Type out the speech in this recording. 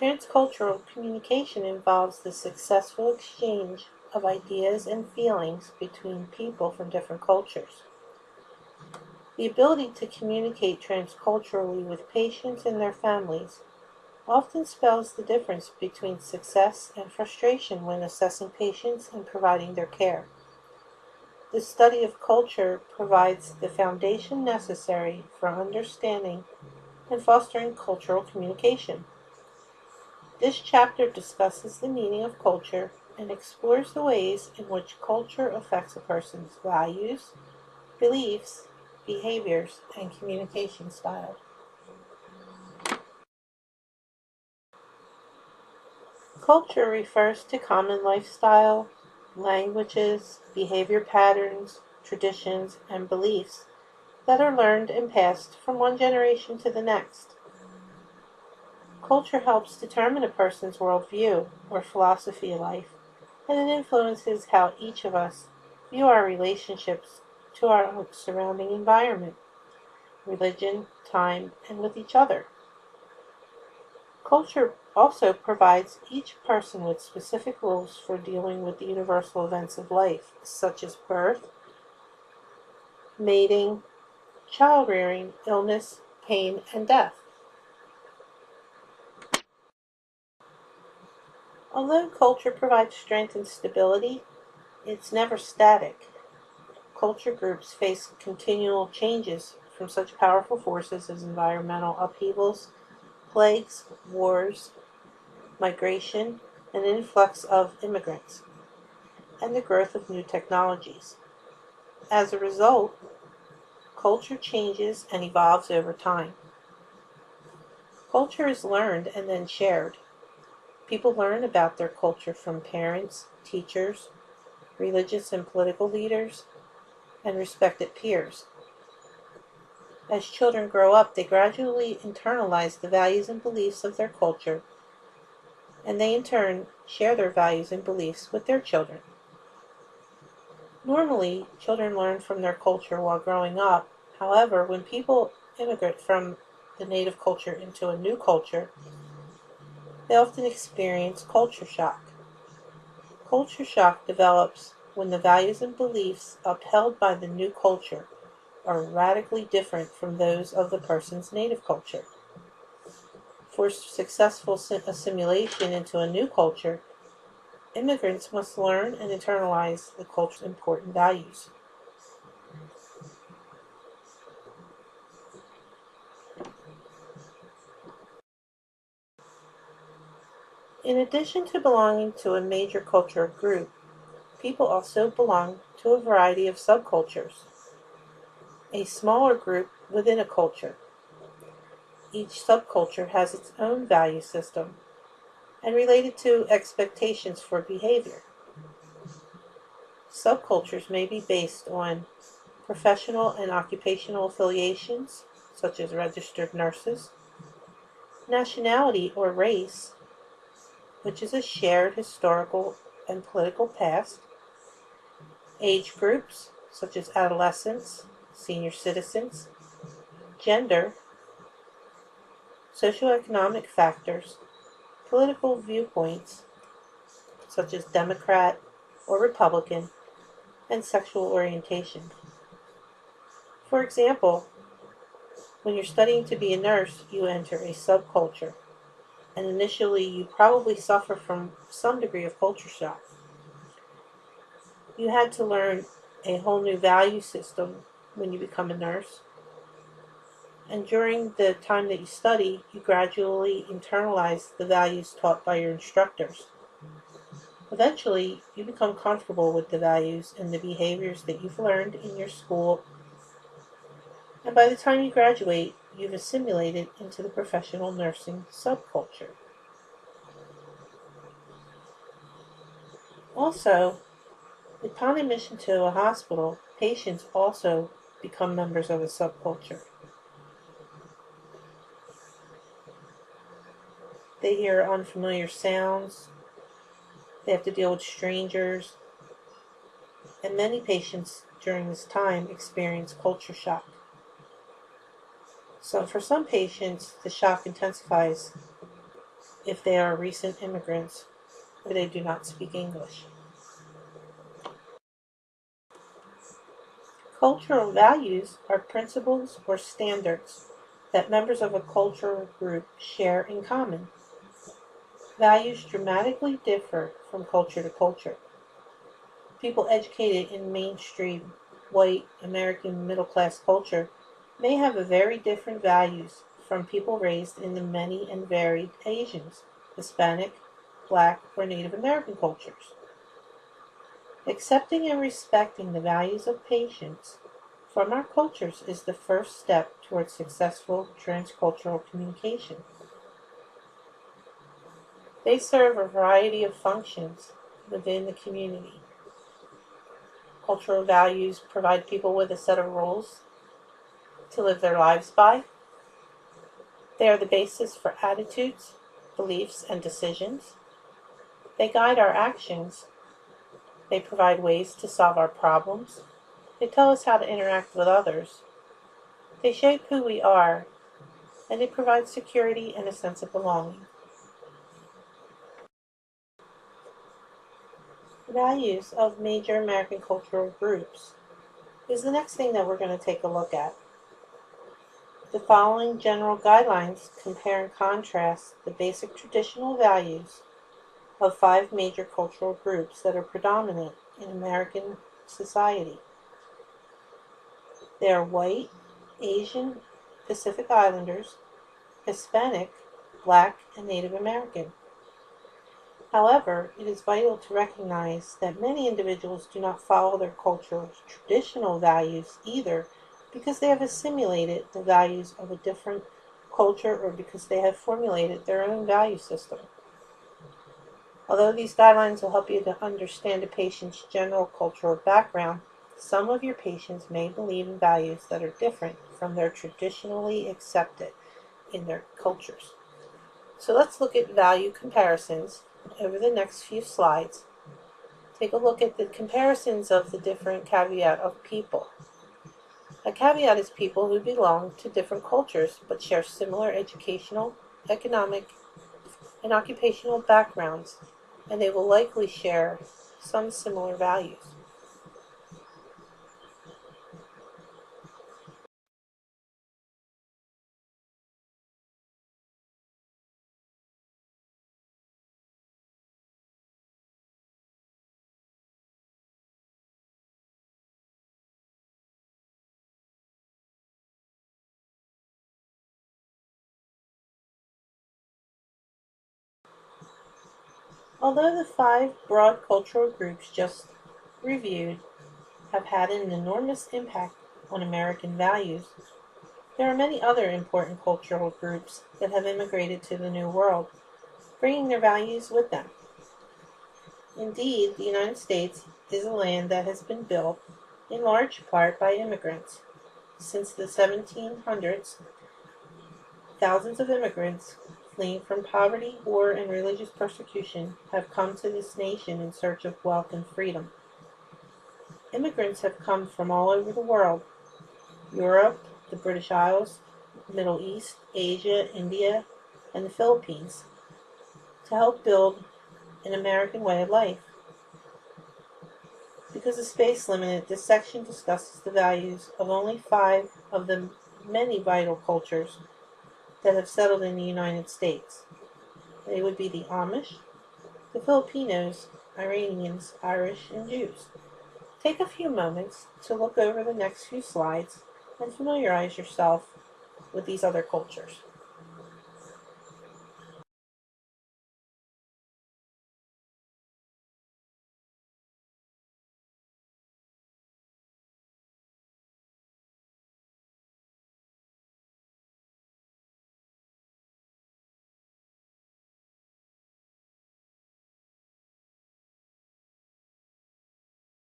Transcultural communication involves the successful exchange of ideas and feelings between people from different cultures. The ability to communicate transculturally with patients and their families often spells the difference between success and frustration when assessing patients and providing their care. The study of culture provides the foundation necessary for understanding and fostering cultural communication. This chapter discusses the meaning of culture and explores the ways in which culture affects a person's values, beliefs, behaviors, and communication style. Culture refers to common lifestyle, languages, behavior patterns, traditions, and beliefs that are learned and passed from one generation to the next. Culture helps determine a person's worldview or philosophy of life, and it influences how each of us view our relationships to our surrounding environment, religion, time, and with each other. Culture also provides each person with specific rules for dealing with the universal events of life, such as birth, mating, child rearing, illness, pain, and death. Although culture provides strength and stability, it's never static. Culture groups face continual changes from such powerful forces as environmental upheavals, plagues, wars, migration, an influx of immigrants, and the growth of new technologies. As a result, culture changes and evolves over time. Culture is learned and then shared. People learn about their culture from parents, teachers, religious and political leaders, and respected peers. As children grow up, they gradually internalize the values and beliefs of their culture, and they in turn share their values and beliefs with their children. Normally, children learn from their culture while growing up. However, when people immigrate from the native culture into a new culture, they often experience culture shock. Culture shock develops when the values and beliefs upheld by the new culture are radically different from those of the person's native culture. For successful assimilation into a new culture, immigrants must learn and internalize the culture's important values. In addition to belonging to a major cultural group, people also belong to a variety of subcultures, a smaller group within a culture. Each subculture has its own value system and related to expectations for behavior. Subcultures may be based on professional and occupational affiliations, such as registered nurses, nationality or race, which is a shared historical and political past, age groups, such as adolescents, senior citizens, gender, socioeconomic factors, political viewpoints, such as Democrat or Republican, and sexual orientation. For example, when you're studying to be a nurse, you enter a subculture, and initially you probably suffer from some degree of culture shock. You had to learn a whole new value system when you become a nurse, and during the time that you study, you gradually internalize the values taught by your instructors. Eventually, you become comfortable with the values and the behaviors that you've learned in your school, and by the time you graduate, you've assimilated into the professional nursing subculture. Also, upon admission to a hospital, patients also become members of a subculture. They hear unfamiliar sounds, they have to deal with strangers, and many patients during this time experience culture shock. So for some patients, the shock intensifies if they are recent immigrants or they do not speak English. Cultural values are principles or standards that members of a cultural group share in common. Values dramatically differ from culture to culture. People educated in mainstream white American middle class culture may have very different values from people raised in the many and varied Asians, Hispanic, Black, or Native American cultures. Accepting and respecting the values of patients from our cultures is the first step towards successful transcultural communication. They serve a variety of functions within the community. Cultural values provide people with a set of rules to live their lives by. They are the basis for attitudes, beliefs, and decisions. They guide our actions. They provide ways to solve our problems. They tell us how to interact with others. They shape who we are, and they provide security and a sense of belonging. Values of major American cultural groups is the next thing that we're going to take a look at. The following general guidelines compare and contrast the basic traditional values of 5 major cultural groups that are predominant in American society. They are white, Asian, Pacific Islanders, Hispanic, Black, and Native American. However, it is vital to recognize that many individuals do not follow their culture's traditional values either because they have assimilated the values of a different culture or because they have formulated their own value system. Although these guidelines will help you to understand a patient's general cultural background, some of your patients may believe in values that are different from their traditionally accepted in their cultures. So let's look at value comparisons over the next few slides. Take a look at the comparisons of the different caveat of people. A caveat is people who belong to different cultures but share similar educational, economic, and occupational backgrounds, and they will likely share some similar values. Although the 5 broad cultural groups just reviewed have had an enormous impact on American values, there are many other important cultural groups that have immigrated to the New World, bringing their values with them. Indeed, the United States is a land that has been built in large part by immigrants. Since the 1700s, thousands of immigrants fleeing from poverty, war, and religious persecution have come to this nation in search of wealth and freedom. Immigrants have come from all over the world: Europe, the British Isles, Middle East, Asia, India, and the Philippines, to help build an American way of life. Because of space limited, this section discusses the values of only 5 of the many vital cultures that have settled in the United States. They would be the Amish, the Filipinos, Iranians, Irish, and Jews. Take a few moments to look over the next few slides and familiarize yourself with these other cultures.